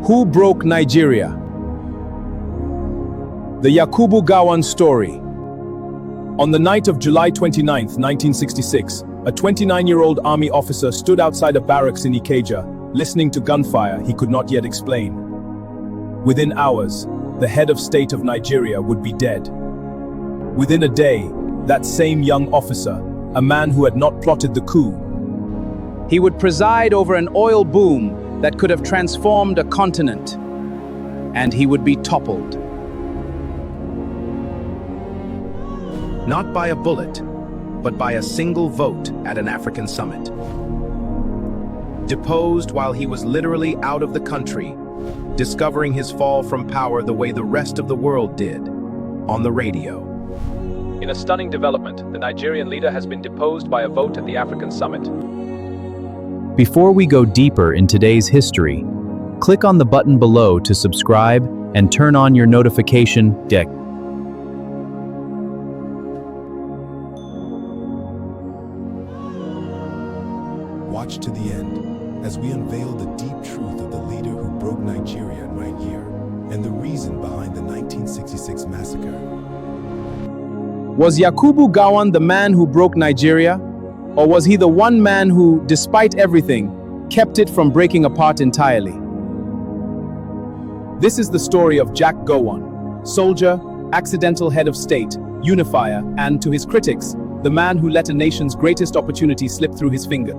Who broke Nigeria? The Yakubu Gowon story. On the night of July 29, 1966, a 29-year-old army officer stood outside a barracks in Ikeja, listening to gunfire he could not yet explain. Within hours, the head of state of Nigeria would be dead. Within a day, that same young officer, a man who had not plotted the coup, he would preside over an oil boom that could have transformed a continent, and he would be toppled. Not by a bullet, but by a single vote at an African summit. Deposed while he was literally out of the country, discovering his fall from power the way the rest of the world did, on the radio. In a stunning development, the Nigerian leader has been deposed by a vote at the African summit. Before we go deeper in today's history, click on the button below to subscribe and turn on your notification deck. Watch to the end as we unveil the deep truth of the leader who broke Nigeria right here and the reason behind the 1966 massacre. Was Yakubu Gowon the man who broke Nigeria? Or was he the one man who, despite everything, kept it from breaking apart entirely? This is the story of Jack Gowon, soldier, accidental head of state, unifier, and, to his critics, the man who let a nation's greatest opportunity slip through his finger.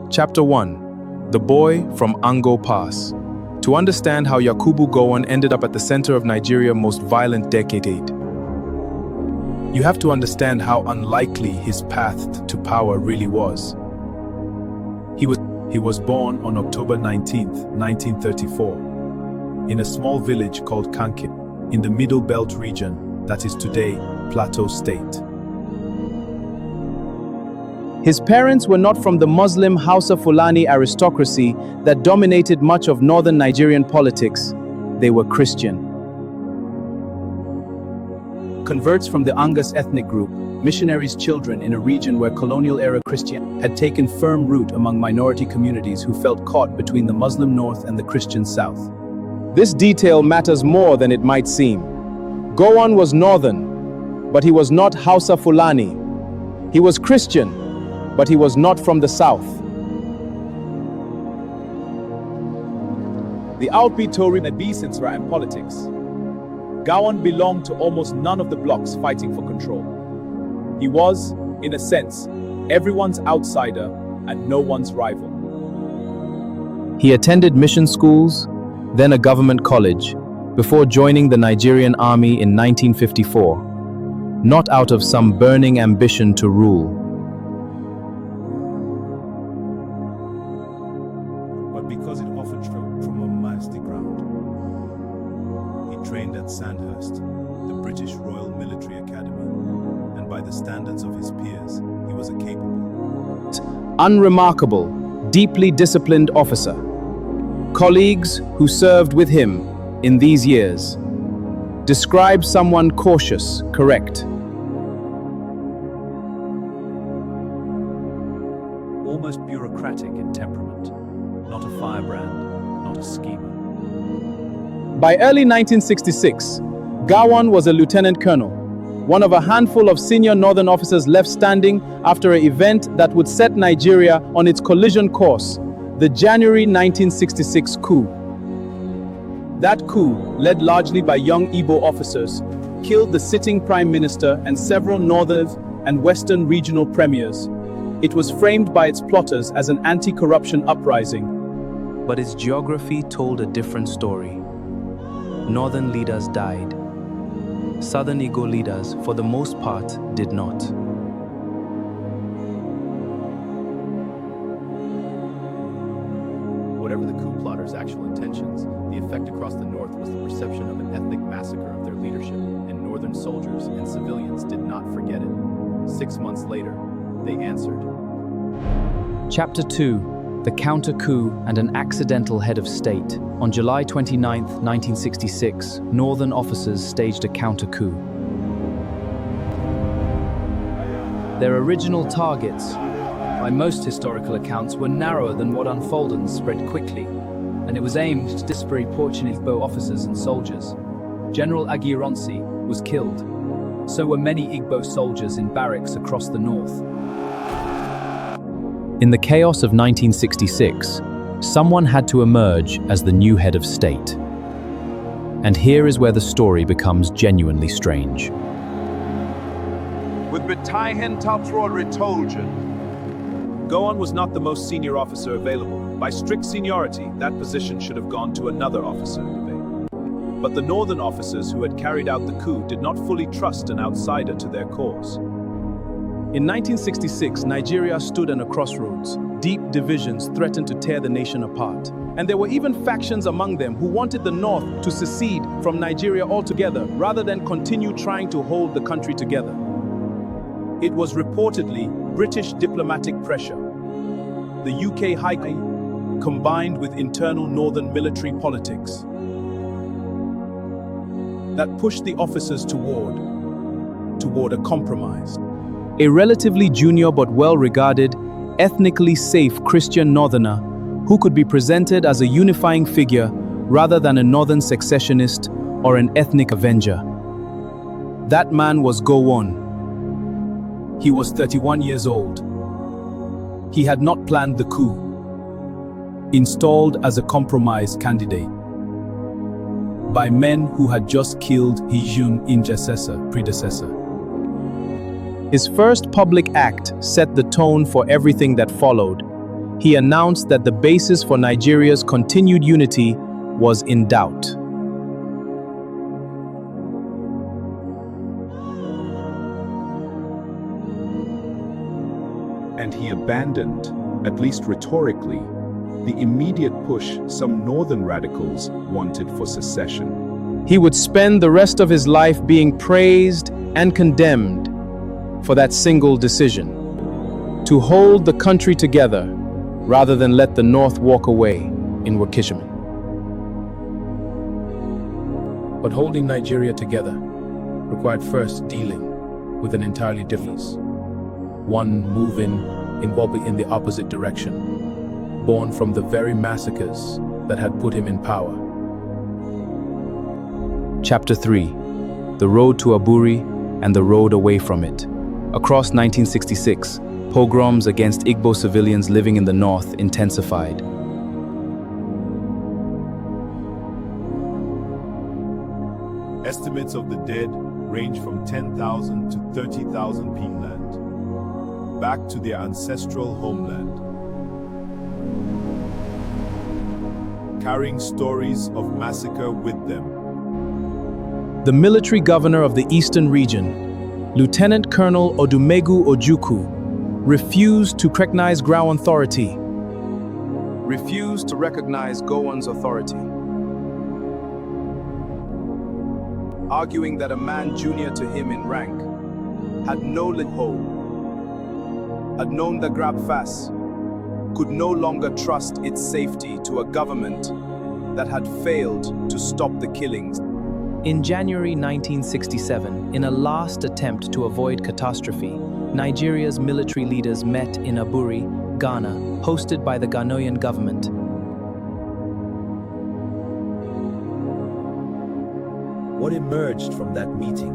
Chapter 1. The Boy from Ango Pass. To understand how Yakubu Gowon ended up at the center of Nigeria's most violent decade, you have to understand how unlikely his path to power really was. He was born on October 19, 1934, in a small village called Kanke, in the Middle Belt region that is today Plateau State. His parents were not from the Muslim Hausa Fulani aristocracy that dominated much of northern Nigerian politics. They were Christian. Converts from the Angus ethnic group, missionaries' children in a region where colonial-era Christianity had taken firm root among minority communities who felt caught between the Muslim north and the Christian south. This detail matters more than it might seem. Gowon was northern, but he was not Hausa Fulani. He was Christian, but he was not from the south. The outbeat Tory Nebisinsra in politics. Gowon belonged to almost none of the blocs fighting for control. He was, in a sense, everyone's outsider and no one's rival. He attended mission schools, then a government college, before joining the Nigerian army in 1954, not out of some burning ambition to rule. But because it offered from a mighty ground. He trained at Sandhurst, the British Royal Military Academy, and by the standards of his peers, he was a capable, unremarkable, deeply disciplined officer. Colleagues who served with him in these years describe someone cautious, correct. Almost bureaucratic in temperament, not a firebrand, not a schemer. By early 1966, Gowon was a lieutenant colonel, one of a handful of senior northern officers left standing after an event that would set Nigeria on its collision course, the January 1966 coup. That coup, led largely by young Igbo officers, killed the sitting prime minister and several northern and western regional premiers. It was framed by its plotters as an anti-corruption uprising. But its geography told a different story. Northern leaders died. Southern Igbo leaders, for the most part, did not. Whatever the coup plotters' actual intentions, the effect across the north was the perception of an ethnic massacre of their leadership, and northern soldiers and civilians did not forget it. 6 months later, they answered. Chapter 2. The counter-coup and an accidental head of state. On July 29, 1966, Northern officers staged a counter-coup. Their original targets, by most historical accounts, were narrower than what unfolded and spread quickly. and it was aimed at disparate Portuguese Igbo officers and soldiers. General Aguirre was killed. So were many Igbo soldiers in barracks across the north. In the chaos of 1966, someone had to emerge as the new head of state. And here is where the story becomes genuinely strange. With Batayan Tatrol Retoljan. Gowon was not the most senior officer available. By strict seniority, that position should have gone to another officer. But the northern officers who had carried out the coup did not fully trust an outsider to their cause. In 1966, Nigeria stood at a crossroads. Deep divisions threatened to tear the nation apart. And there were even factions among them who wanted the North to secede from Nigeria altogether, rather than continue trying to hold the country together. It was reportedly British diplomatic pressure, the UK High Command, combined with internal northern military politics, that pushed the officers toward a compromise. A relatively junior but well-regarded, ethnically safe Christian northerner who could be presented as a unifying figure rather than a northern secessionist or an ethnic avenger. That man was Gowon. He was 31 years old. He had not planned the coup, installed as a compromise candidate by men who had just killed his predecessor. His first public act set the tone for everything that followed. He announced that the basis for Nigeria's continued unity was in doubt. And he abandoned, at least rhetorically, the immediate push some northern radicals wanted for secession. He would spend the rest of his life being praised and condemned for that single decision, to hold the country together rather than let the North walk away in Wakishiman. But holding Nigeria together required first dealing with an entirely different, one moving in the opposite direction, born from the very massacres that had put him in power. Chapter 3. The Road to Aburi and the Road Away from It. Across 1966, pogroms against Igbo civilians living in the north intensified. Estimates of the dead range from 10,000 to 30,000 Pinland, back to their ancestral homeland, carrying stories of massacre with them. The military governor of the eastern region, Lieutenant Colonel Odumegu Ojukwu, refused to recognize Gowon's authority, arguing that a man junior to him in rank had no loophole, had known the Grabfas, could no longer trust its safety to a government that had failed to stop the killings. In January 1967, in a last attempt to avoid catastrophe, Nigeria's military leaders met in Aburi, Ghana, hosted by the Ghanaian government. What emerged from that meeting?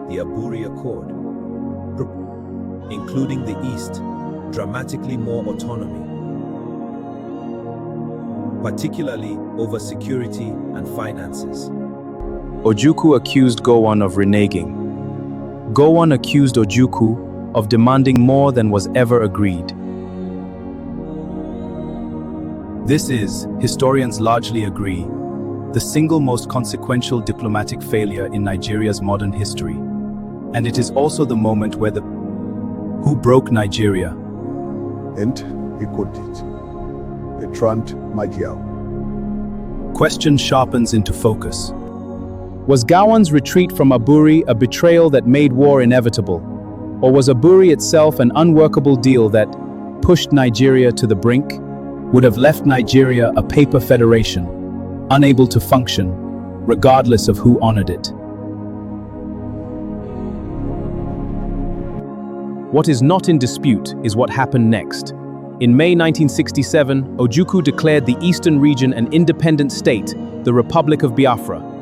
The Aburi Accord, including the East, dramatically more autonomy, particularly over security and finances. Ojukwu accused Gowon of reneging. Gowon accused Ojukwu of demanding more than was ever agreed. This is, historians largely agree, the single most consequential diplomatic failure in Nigeria's modern history. And it is also the moment where who broke Nigeria. And he could it. The Trant Magiao. Question sharpens into focus. Was Gowon's retreat from Aburi a betrayal that made war inevitable? Or was Aburi itself an unworkable deal that pushed Nigeria to the brink? Would have left Nigeria a paper federation, unable to function, regardless of who honored it. What is not in dispute is what happened next. In May 1967, Ojukwu declared the eastern region an independent state, the Republic of Biafra.